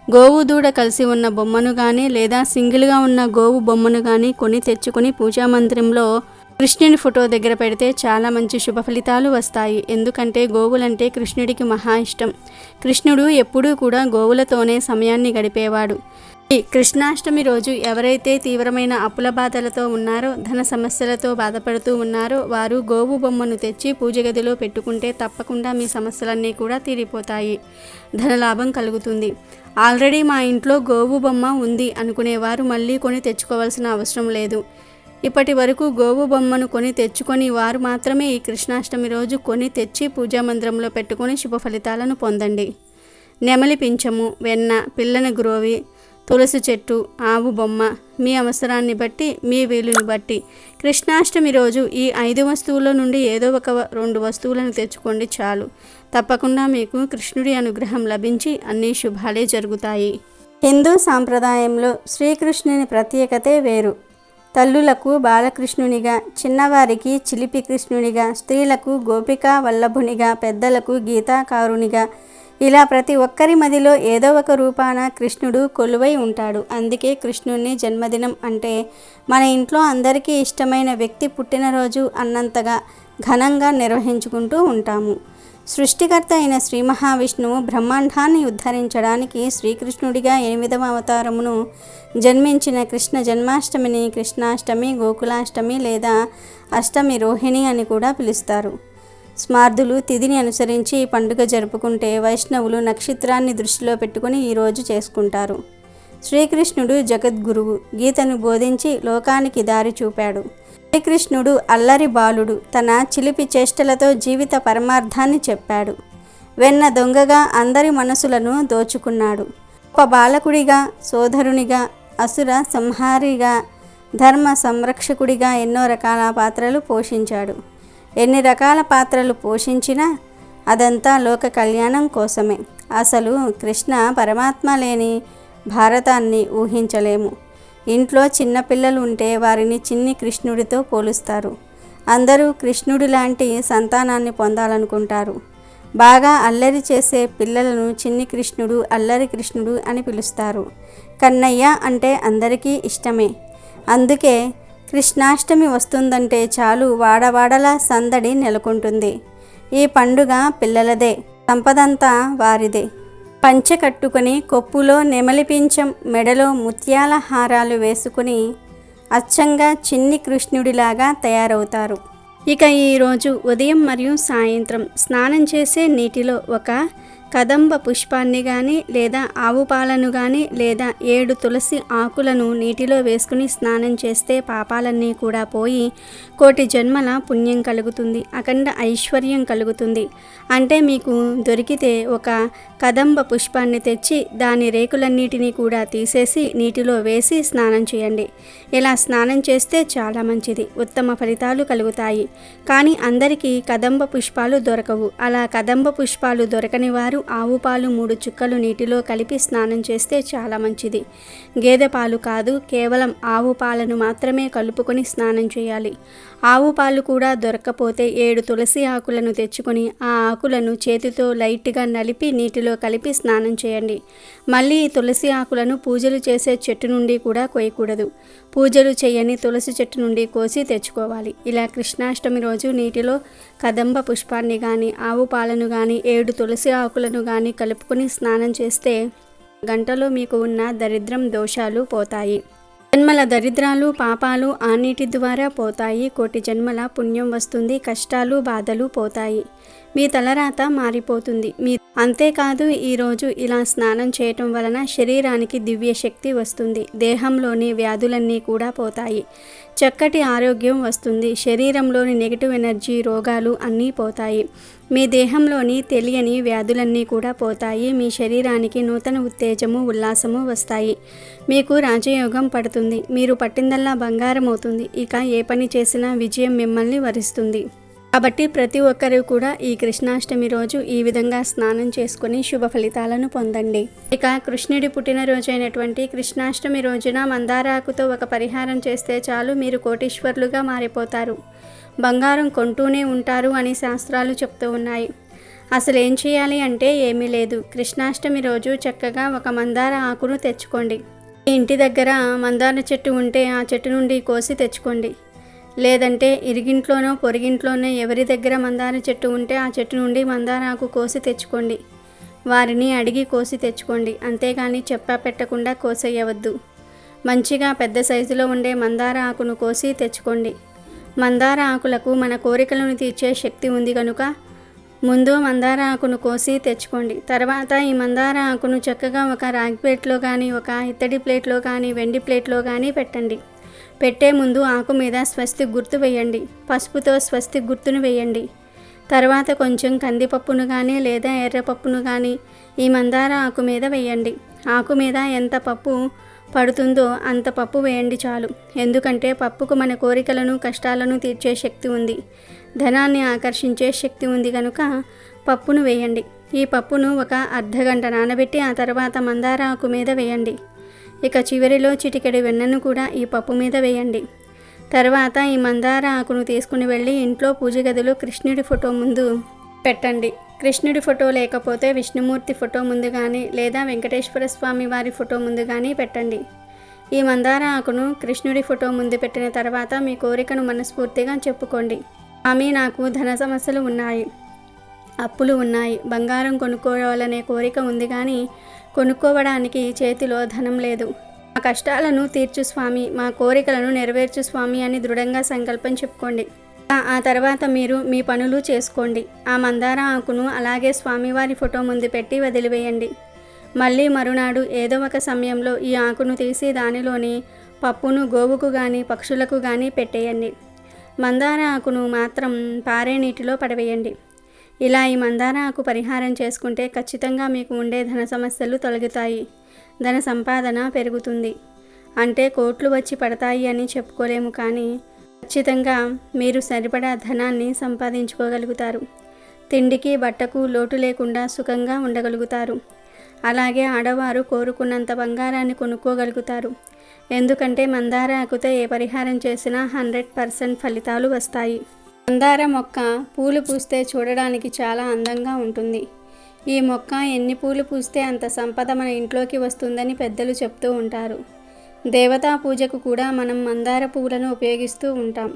గోవు దూడ కలిసి ఉన్న బొమ్మను కానీ లేదా సింగిల్గా ఉన్న గోవు బొమ్మను కానీ కొని తెచ్చుకొని పూజా మందిరంలో కృష్ణుని ఫోటో దగ్గర పెడితే చాలా మంచి శుభ ఫలితాలు వస్తాయి. ఎందుకంటే గోవులంటే కృష్ణుడికి మహా ఇష్టం. కృష్ణుడు ఎప్పుడూ కూడా గోవులతోనే సమయాన్ని గడిపేవాడు. ఈ కృష్ణాష్టమి రోజు ఎవరైతే తీవ్రమైన అప్పుల బాధలతో ఉన్నారో, ధన సమస్యలతో బాధపడుతూ ఉన్నారో వారు గోవు బొమ్మను తెచ్చి పూజ గదిలో పెట్టుకుంటే తప్పకుండా మీ సమస్యలన్నీ కూడా తీరిపోతాయి. ధనలాభం కలుగుతుంది. ఆల్రెడీ మా ఇంట్లో గోవు బొమ్మ ఉంది అనుకునేవారు మళ్ళీ కొని తెచ్చుకోవాల్సిన అవసరం లేదు. ఇప్పటి వరకు గోవు బొమ్మను కొని తెచ్చుకొని వారు మాత్రమే ఈ కృష్ణాష్టమి రోజు కొని తెచ్చి పూజా మందిరంలో పెట్టుకొని శుభ ఫలితాలను పొందండి. నెమలి పింఛము, వెన్న, పిల్లన గ్రోవి, తులసి చెట్టు, ఆవు బొమ్మ మీ అవసరాన్ని బట్టి, మీ వీలుని బట్టి కృష్ణాష్టమి రోజు ఈ 5 వస్తువుల నుండి ఏదో ఒక 2 వస్తువులను తెచ్చుకోండి చాలు. తప్పకుండా మీకు కృష్ణుడి అనుగ్రహం లభించి అన్ని శుభాలే జరుగుతాయి. హిందూ సాంప్రదాయంలో శ్రీకృష్ణుని ప్రత్యేకతే వేరు. తల్లులకు బాలకృష్ణునిగా, చిన్నవారికి చిలిపి కృష్ణునిగా, స్త్రీలకు గోపికా వల్లభునిగా, పెద్దలకు గీతాకారునిగా ఇలా ప్రతి ఒక్కరి మదిలో ఏదో ఒక రూపాన కృష్ణుడు కొలువై ఉంటాడు. అందుకే కృష్ణుని జన్మదినం అంటే మన ఇంట్లో అందరికీ ఇష్టమైన వ్యక్తి పుట్టినరోజు అన్నంతగా ఘనంగా నిర్వహించుకుంటూ ఉంటాము. సృష్టికర్త అయిన శ్రీ మహావిష్ణువు బ్రహ్మాండాన్ని ఉద్ధరించడానికి శ్రీకృష్ణుడిగా 8వ అవతారమును జన్మించిన కృష్ణ జన్మాష్టమిని కృష్ణాష్టమి, గోకులాష్టమి లేదా అష్టమి రోహిణి అని కూడా పిలుస్తారు. స్మార్దులు తిథిని అనుసరించి ఈ పండుగ జరుపుకుంటే వైష్ణవులు నక్షత్రాన్ని దృష్టిలో పెట్టుకుని ఈరోజు చేసుకుంటారు. శ్రీకృష్ణుడు జగద్గురువు. గీతను బోధించి లోకానికి దారి చూపాడు. శ్రీకృష్ణుడు అల్లరి బాలుడు. తన చిలిపి చేష్టలతో జీవిత పరమార్థాన్ని చెప్పాడు. వెన్న దొంగగా అందరి మనసులను దోచుకున్నాడు. గొప్ప బాలకుడిగా, సోదరునిగా, అసుర సంహారిగా, ధర్మ సంరక్షకుడిగా ఎన్నో రకాల పాత్రలు పోషించాడు. ఎన్ని రకాల పాత్రలు పోషించినా అదంతా లోక కళ్యాణం కోసమే. అసలు కృష్ణ పరమాత్మ లేని భారతాన్ని ఊహించలేము. ఇంట్లో చిన్నపిల్లలు ఉంటే వారిని చిన్ని కృష్ణుడితో పోలుస్తారు. అందరూ కృష్ణుడి లాంటి సంతానాన్ని పొందాలనుకుంటారు. బాగా అల్లరి చేసే పిల్లలను చిన్ని కృష్ణుడు, అల్లరి కృష్ణుడు అని పిలుస్తారు. కన్నయ్య అంటే అందరికీ ఇష్టమే. అందుకే కృష్ణాష్టమి వస్తుందంటే చాలు వాడవాడలా సందడి నెలకొంటుంది. ఈ పండుగ పిల్లలదే, సంపదంతా వారిదే. పంచె కట్టుకుని కొప్పులో నెమలి పింఛం, మెడలో ముత్యాల హారాలు వేసుకుని అచ్చంగా చిన్ని కృష్ణుడిలాగా తయారవుతారు. ఇక ఈరోజు ఉదయం మరియు సాయంత్రం స్నానం చేసే నీటిలో ఒక కదంబ పుష్పాన్ని కానీ లేదా ఆవు పాలను కానీ లేదా 7 తులసి ఆకులను నీటిలో వేసుకుని స్నానం చేస్తే పాపాలన్నీ కూడా పోయి కోటి జన్మల పుణ్యం కలుగుతుంది, అఖండ ఐశ్వర్యం కలుగుతుంది. అంటే మీకు దొరికితే ఒక కదంబ పుష్పాన్ని తెచ్చి దాని రేకులన్నిటినీ కూడా తీసేసి నీటిలో వేసి స్నానం చేయండి. ఇలా స్నానం చేస్తే చాలా మంచిది, ఉత్తమ ఫలితాలు కలుగుతాయి. కానీ అందరికీ కదంబ పుష్పాలు దొరకవు. అలా కదంబ పుష్పాలు దొరకని వారు ఆవు పాలు 3 చుక్కలు నీటిలో కలిపి స్నానం చేస్తే చాలా మంచిది. గేదె పాలు కాదు, కేవలం ఆవు పాలను మాత్రమే కలుపుకొని స్నానం చేయాలి. ఆవు పాలు కూడా దొరక్కపోతే 7 తులసి ఆకులను తెచ్చుకొని ఆ ఆకులను చేతితో లైట్గా నలిపి నీటిలో కలిపి స్నానం చేయండి. మళ్ళీ ఈ తులసి ఆకులను పూజలు చేసే చెట్టు నుండి కూడా కోయకూడదు. పూజలు చేయని తులసి చెట్టు నుండి కోసి తెచ్చుకోవాలి. ఇలా కృష్ణాష్టమి రోజు నీటిలో కదంబ పుష్పాన్ని కానీ ఆవు పాలను కానీ 7 తులసి ఆకులను కానీ కలుపుకొని స్నానం చేస్తే గంటలో మీకు ఉన్న దరిద్రం దోషాలు పోతాయి. జన్మల దరిద్రాలు పాపాలు ఆ నీటి ద్వారా పోతాయి. కోటి జన్మల పుణ్యం వస్తుంది. కష్టాలు బాధలు పోతాయి. మీ తలరాత మారిపోతుంది. అంతేకాదు ఈరోజు ఇలా స్నానం చేయటం వలన శరీరానికి దివ్య శక్తి వస్తుంది. దేహంలోని వ్యాధులన్నీ కూడా పోతాయి. చక్కటి ఆరోగ్యం వస్తుంది. శరీరంలోని నెగిటివ్ ఎనర్జీ, రోగాలు అన్నీ పోతాయి. మీ దేహంలోని తెలియని వ్యాధులన్నీ కూడా పోతాయి. మీ శరీరానికి నూతన ఉత్తేజము, ఉల్లాసము వస్తాయి. మీకు రాజయోగం పడుతుంది. మీరు పట్టిందల్లా బంగారం అవుతుంది. ఇక ఏ పని చేసినా విజయం మిమ్మల్ని వరిస్తుంది. కాబట్టి ప్రతి ఒక్కరూ కూడా ఈ కృష్ణాష్టమి రోజు ఈ విధంగా స్నానం చేసుకుని శుభ ఫలితాలను పొందండి. ఇక కృష్ణుడి పుట్టినరోజు అయినటువంటి కృష్ణాష్టమి రోజున మందారాకుతో ఒక పరిహారం చేస్తే చాలు, మీరు కోటీశ్వరులుగా మారిపోతారు. బంగారం కొంటూనే ఉంటారు అని శాస్త్రాలు చెప్తూ ఉన్నాయి. అసలు ఏం చేయాలి అంటే ఏమీ లేదు. కృష్ణాష్టమి రోజు చక్కగా ఒక మందార ఆకును తెచ్చుకోండి. మీ ఇంటి దగ్గర మందార చెట్టు ఉంటే ఆ చెట్టు నుండి కోసి తెచ్చుకోండి. లేదంటే ఇరిగింట్లోనో పొరిగింట్లోనో ఎవరి దగ్గర మందార చెట్టు ఉంటే ఆ చెట్టు నుండి మందార ఆకు కోసి తెచ్చుకోండి. వారిని అడిగి కోసి తెచ్చుకోండి. అంతేగాని చెప్పా పెట్టకుండా కోసేయవద్దు. మంచిగా పెద్ద సైజులో ఉండే మందార ఆకును కోసి తెచ్చుకోండి. మందార ఆకులకు మన కోరికలను తీర్చే శక్తి ఉంది కనుక ముందు మందార ఆకును కోసి తెచ్చుకోండి. తర్వాత ఈ మందార ఆకును చక్కగా ఒక రాగి ప్లేట్లో కానీ, ఒక ఇత్తడి ప్లేట్లో కానీ, వెండి ప్లేట్లో కానీ పెట్టండి. పెట్టే ముందు ఆకు మీద స్వస్తిక్ గుర్తు వేయండి. పసుపుతో స్వస్తిక్ గుర్తును వేయండి. తర్వాత కొంచెం కందిపప్పును కానీ లేదా ఎర్రపప్పును కానీ ఈ మందార ఆకు మీద వేయండి. ఆకు మీద ఎంత పప్పు పడుతుందో అంత పప్పు వేయండి చాలు. ఎందుకంటే పప్పుకు మన కోరికలను, కష్టాలను తీర్చే శక్తి ఉంది. ధనాన్ని ఆకర్షించే శక్తి ఉంది కనుక పప్పును వేయండి. ఈ పప్పును ఒక అర్ధగంట నానబెట్టి ఆ తర్వాత మందార ఆకు మీద వేయండి. ఇక చివరిలో చిటికెడు వెన్నను కూడా ఈ పప్పు మీద వేయండి. తర్వాత ఈ మందార ఆకును తీసుకుని వెళ్ళి ఇంట్లో పూజ గదిలో కృష్ణుడి ఫోటో ముందు పెట్టండి. కృష్ణుడి ఫోటో లేకపోతే విష్ణుమూర్తి ఫోటో ముందు కానీ లేదా వెంకటేశ్వర స్వామి వారి ఫోటో ముందు కానీ పెట్టండి. ఈ మందార ఆకును కృష్ణుడి ఫోటో ముందు పెట్టిన తర్వాత మీ కోరికను మనస్ఫూర్తిగా చెప్పుకోండి. స్వామి, నాకు ధన సమస్యలు ఉన్నాయి, అప్పులు ఉన్నాయి, బంగారం కొనుక్కోవాలనే కోరిక ఉంది కానీ కొనుక్కోవడానికి చేతిలో ధనం లేదు. మా కష్టాలను తీర్చు స్వామి, మా కోరికలను నెరవేర్చు స్వామి అని దృఢంగా సంకల్పం చెప్పుకోండి. ఆ తర్వాత మీరు మీ పనులు చేసుకోండి. ఆ మందార ఆకును అలాగే స్వామివారి ఫోటో ముందు పెట్టి వదిలివేయండి. మళ్ళీ మరునాడు ఏదో ఒక సమయంలో ఈ ఆకును తీసి దానిలోని పప్పును గోవుకు కానీ పక్షులకు కానీ పెట్టేయండి. మందార ఆకును మాత్రం పారే నీటిలో పడవేయండి. ఇలా ఈ మందార ఆకు పరిహారం చేసుకుంటే ఖచ్చితంగా మీకు ఉండే ధన సమస్యలు తొలగుతాయి. ధన సంపాదన పెరుగుతుంది. అంటే కోట్లు వచ్చి పడతాయి అని చెప్పుకోలేము, కానీ ఖచ్చితంగా మీరు సరిపడా ధనాన్ని సంపాదించుకోగలుగుతారు. తిండికి బట్టకు లోటు లేకుండా సుఖంగా ఉండగలుగుతారు. అలాగే ఆడవారు కోరుకున్నంత బంగారాన్ని కొనుక్కోగలుగుతారు. ఎందుకంటే మందార ఆకుతో ఏ పరిహారం చేసినా 100% ఫలితాలు వస్తాయి. మందార మొక్క పూలు పూస్తే చూడడానికి చాలా అందంగా ఉంటుంది. ఈ మొక్క ఎన్ని పూలు పూస్తే అంత సంపద మన ఇంట్లోకి వస్తుందని పెద్దలు చెప్తూ ఉంటారు. దేవతా పూజకు కూడా మనం మందార పువ్వులను ఉపయోగిస్తూ ఉంటాం.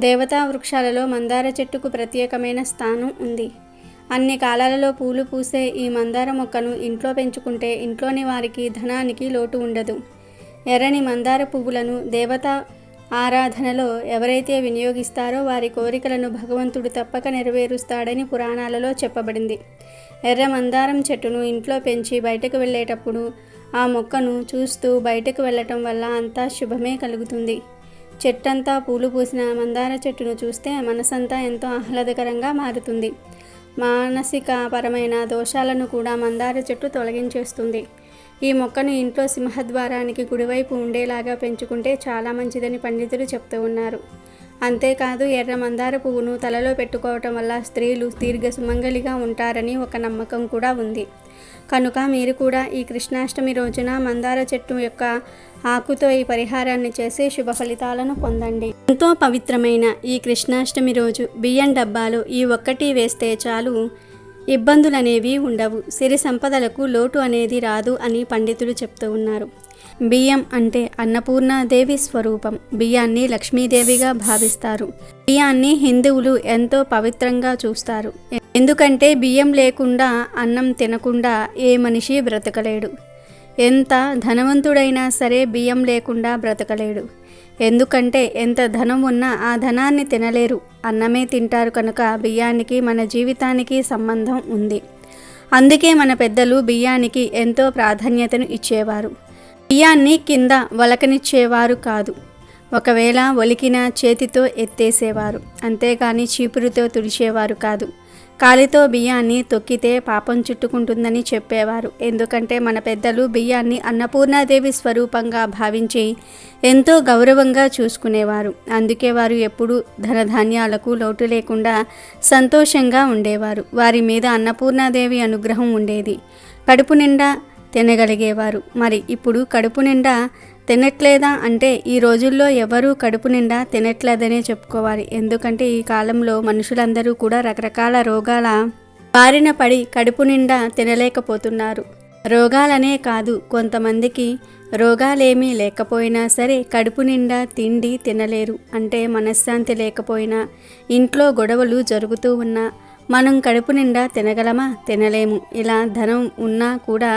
దేవతా వృక్షాలలో మందార చెట్టుకు ప్రత్యేకమైన స్థానం ఉంది. అన్ని కాలాలలో పూలు పూసే ఈ మందార మొక్కను ఇంట్లో పెంచుకుంటే ఇంట్లోని వారికి ధనానికి లోటు ఉండదు. ఎర్రని మందార పువ్వులను దేవతా ఆరాధనలో ఎవరైతే వినియోగిస్తారో వారి కోరికలను భగవంతుడు తప్పక నెరవేరుస్తాడని పురాణాలలో చెప్పబడింది. ఎర్ర మందారం చెట్టును ఇంట్లో పెంచి బయటకు వెళ్ళేటప్పుడు ఆ మొక్కను చూస్తూ బయటకు వెళ్ళటం వల్ల అంతా శుభమే కలుగుతుంది. చెట్టంతా పూలు పూసిన మందార చెట్టును చూస్తే మనసంతా ఎంతో ఆహ్లాదకరంగా మారుతుంది. మానసిక పరమైన దోషాలను కూడా మందార చెట్టు తొలగించేస్తుంది. ఈ మొక్కను ఇంట్లో సింహద్వారానికి కుడివైపు ఉండేలాగా పెంచుకుంటే చాలా మంచిదని పండితులు చెప్తూ ఉన్నారు. అంతేకాదు ఎర్ర మందార పువ్వును తలలో పెట్టుకోవటం వల్ల స్త్రీలు దీర్ఘ సుమంగలిగా ఉంటారని ఒక నమ్మకం కూడా ఉంది. కనుక మీరు కూడా ఈ కృష్ణాష్టమి రోజున మందార చెట్టు యొక్క ఆకుతో ఈ పరిహారాన్ని చేసి శుభ ఫలితాలను పొందండి. ఎంతో పవిత్రమైన ఈ కృష్ణాష్టమి రోజు బియ్యం డబ్బాలో ఈ ఒక్కటి వేస్తే చాలు, ఇబ్బందులనేవి ఉండవు, సిరి సంపదలకు లోటు అనేది రాదు అని పండితులు చెప్తూ ఉన్నారు. బియ్యం అంటే అన్నపూర్ణాదేవి స్వరూపం. బియ్యాన్ని లక్ష్మీదేవిగా భావిస్తారు. బియ్యాన్ని హిందువులు ఎంతో పవిత్రంగా చూస్తారు. ఎందుకంటే బియ్యం లేకుండా అన్నం తినకుండా ఏ మనిషి బ్రతకలేడు. ఎంత ధనవంతుడైనా సరే బియ్యం లేకుండా బ్రతకలేడు. ఎందుకంటే ఎంత ధనం ఉన్నా ఆ ధనాన్ని తినలేరు, అన్నమే తింటారు. కనుక బియ్యానికి మన జీవితానికి సంబంధం ఉంది. అందుకే మన పెద్దలు బియ్యానికి ఎంతో ప్రాధాన్యతను ఇచ్చేవారు. బియ్యాన్ని కింద వలకనిచ్చేవారు కాదు. ఒకవేళ ఒలికిన చేతితో ఎత్తేసేవారు, అంతేగాని చీపురుతో తుడిచేవారు కాదు. కాలితో బియ్యాన్ని తొక్కితే పాపం చుట్టుకుంటుందని చెప్పేవారు. ఎందుకంటే మన పెద్దలు బియ్యాన్ని అన్నపూర్ణాదేవి స్వరూపంగా భావించి ఎంతో గౌరవంగా చూసుకునేవారు. అందుకే వారు ఎప్పుడూ ధనధాన్యాలకు లోటు లేకుండా సంతోషంగా ఉండేవారు. వారి మీద అన్నపూర్ణాదేవి అనుగ్రహం ఉండేది. కడుపు నిండా తినగలిగేవారు. మరి ఇప్పుడు కడుపు నిండా తినట్లేదా అంటే ఈ రోజుల్లో ఎవరూ కడుపు నిండా తినట్లేదనే చెప్పుకోవాలి. ఎందుకంటే ఈ కాలంలో మనుషులందరూ కూడా రకరకాల రోగాల బారిన పడి కడుపు నిండా తినలేకపోతున్నారు. రోగాలనే కాదు, కొంతమందికి రోగాలేమీ లేకపోయినా సరే కడుపు నిండా తిండి తినలేరు. అంటే మనశ్శాంతి లేకపోయినా, ఇంట్లో గొడవలు జరుగుతూ ఉన్నా మనం కడుపు నిండా తినగలమా? తినలేము. ఇలా ధనం ఉన్నా కూడా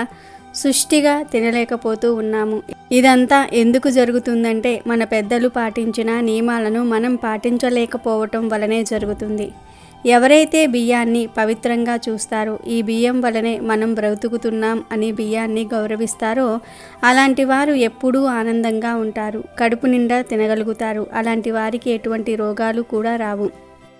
సుష్టిగా తినలేకపోతూ ఉన్నాము. ఇదంతా ఎందుకు జరుగుతుందంటే మన పెద్దలు పాటించిన నియమాలను మనం పాటించలేకపోవటం వలనే జరుగుతుంది. ఎవరైతే బియ్యాన్ని పవిత్రంగా చూస్తారో, ఈ బియ్యం వలనే మనం బ్రతుకుతున్నాం అని బియ్యాన్ని గౌరవిస్తారో అలాంటి వారు ఎప్పుడూ ఆనందంగా ఉంటారు, కడుపు నిండా తినగలుగుతారు. అలాంటి వారికి ఎటువంటి రోగాలు కూడా రావు,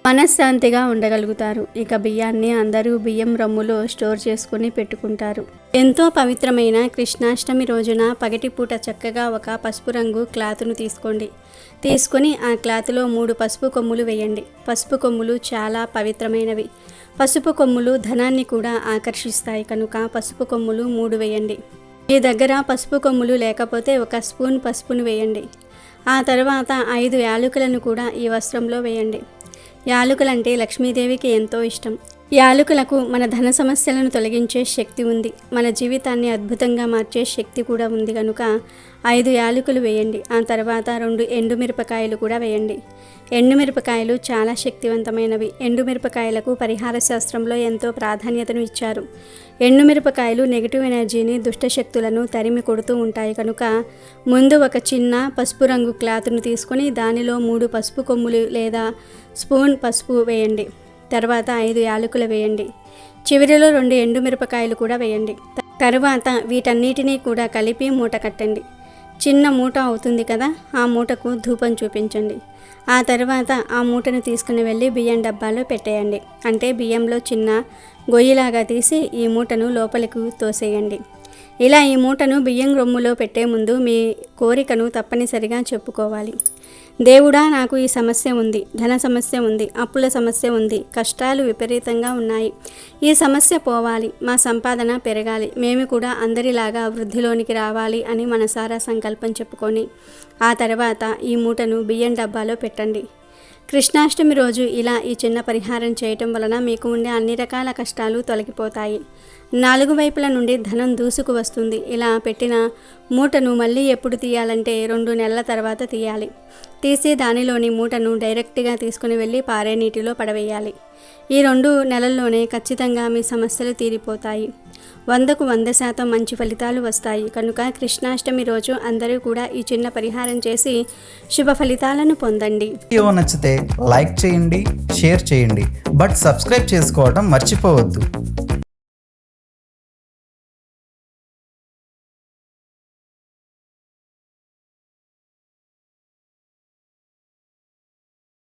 మనశ్శాంతిగా ఉండగలుగుతారు. ఇక బియ్యాన్ని అందరూ బియ్యం రమ్ములో స్టోర్ చేసుకుని పెట్టుకుంటారు. ఎంతో పవిత్రమైన కృష్ణాష్టమి రోజున పగటిపూట చక్కగా ఒక పసుపు రంగు క్లాతును తీసుకొని ఆ క్లాతులో 3 పసుపు కొమ్ములు వేయండి. పసుపు కొమ్ములు చాలా పవిత్రమైనవి. పసుపు కొమ్ములు ధనాన్ని కూడా ఆకర్షిస్తాయి. కనుక పసుపు కొమ్ములు 3 వేయండి. మీ దగ్గర పసుపు కొమ్ములు లేకపోతే 1 స్పూన్ పసుపును వేయండి. ఆ తర్వాత 5 యాలకులను కూడా ఈ వస్త్రంలో వేయండి. యాలకులంటే లక్ష్మీదేవికి ఎంతో ఇష్టం. యాలకులకు మన ధన సమస్యలను తొలగించే శక్తి ఉంది. మన జీవితాన్ని అద్భుతంగా మార్చే శక్తి కూడా ఉంది. కనుక 5 యాలకులు వేయండి. ఆ తర్వాత 2 ఎండుమిరపకాయలు కూడా వేయండి. ఎండుమిరపకాయలు చాలా శక్తివంతమైనవి. ఎండుమిరపకాయలకు పరిహార శాస్త్రంలో ఎంతో ప్రాధాన్యతను ఇచ్చారు. ఎండుమిరపకాయలు నెగిటివ్ ఎనర్జీని, దుష్టశక్తులను తరిమి కొడుతూ ఉంటాయి. కనుక ముందు ఒక చిన్న పసుపు రంగు క్లాత్ను తీసుకొని దానిలో 3 పసుపు కొమ్ములు లేదా స్పూన్ పసుపు వేయండి. తర్వాత 5 యాలకులు వేయండి. చివరిలో 2 ఎండుమిరపకాయలు కూడా వేయండి. తర్వాత వీటన్నిటినీ కూడా కలిపి మూట కట్టండి. చిన్న మూట అవుతుంది కదా, ఆ మూటకు ధూపం చూపించండి. ఆ తర్వాత ఆ మూటను తీసుకుని వెళ్ళి బియ్యం డబ్బాలో పెట్టేయండి. అంటే బియ్యంలో చిన్న గొయ్యిలాగా తీసి ఈ మూటను లోపలికి తోసేయండి. ఇలా ఈ మూటను బియ్యం రొమ్ములో పెట్టే ముందు మీ కోరికను తప్పనిసరిగా చెప్పుకోవాలి. దేవుడా, నాకు ఈ సమస్య ఉంది, ధన సమస్య ఉంది, అప్పుల సమస్య ఉంది, కష్టాలు విపరీతంగా ఉన్నాయి. ఈ సమస్య పోవాలి, మా సంపాదన పెరగాలి, మేము కూడా అందరిలాగా వృద్ధిలోనికి రావాలి అని మనసారా సంకల్పం చెప్పుకొని ఆ తర్వాత ఈ మూటను బియ్యం డబ్బాలో పెట్టండి. కృష్ణాష్టమి రోజు ఇలా ఈ చిన్న పరిహారం చేయటం వలన మీకు ఉండే అన్ని రకాల కష్టాలు తొలగిపోతాయి. 4 వైపుల నుండి ధనం దూసుకు వస్తుంది. ఇలా పెట్టిన మూటను మళ్ళీ ఎప్పుడు తీయాలంటే 2 నెలల తర్వాత తీయాలి. తీసి దానిలోని మూటను డైరెక్ట్గా తీసుకుని వెళ్ళి పారే నీటిలో పడవేయాలి. ఈ 2 నెలల్లోనే ఖచ్చితంగా మీ సమస్యలు తీరిపోతాయి. 100కు 100% మంచి ఫలితాలు వస్తాయి. కనుక కృష్ణాష్టమి రోజు అందరూ కూడా ఈ చిన్న పరిహారం చేసి శుభ ఫలితాలను పొందండి. వీడియో నచ్చితే లైక్ చేయండి, షేర్ చేయండి, బట్ సబ్స్క్రైబ్ చేసుకోవడం మర్చిపోవద్దు.